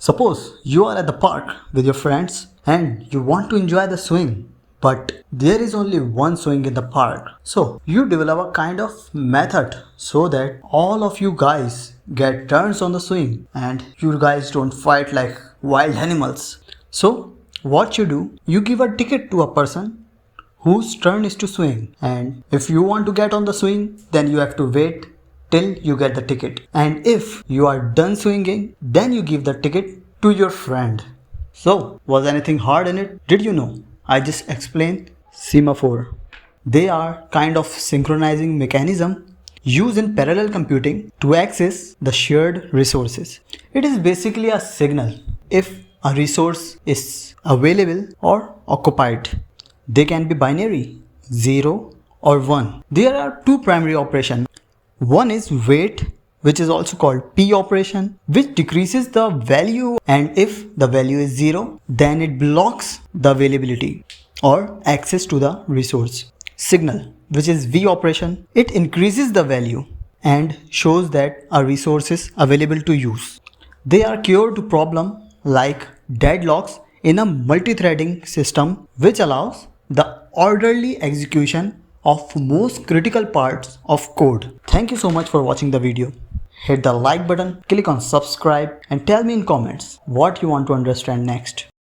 Suppose you are at the park with your friends and you want to enjoy the swing, but there is only one swing in the park. So you develop a kind of method so that all of you guys get turns on the swing and you guys don't fight like wild animals. So what you do, you give a ticket to a person whose turn is to swing, and if you want to get on the swing, then you have to wait till you get the ticket, and if you are done swinging, then you give the ticket to your friend. So was anything hard in it? Did you know? I just explained semaphore. They are kind of synchronizing mechanism used in parallel computing to access the shared resources. It is basically a signal if a resource is available or occupied. They can be binary, 0 or 1. There are two primary operations. One is wait, which is also called P operation, which decreases the value, and if the value is 0, then it blocks the availability or access to the resource. Signal, which is V operation, it increases the value and shows that a resource is available to use. They are cure to problem like deadlocks in a multi-threading system, which allows the orderly execution of most critical parts of code. Thank you so much for watching the video. Hit the like button, click on subscribe, and tell me in comments what you want to understand next.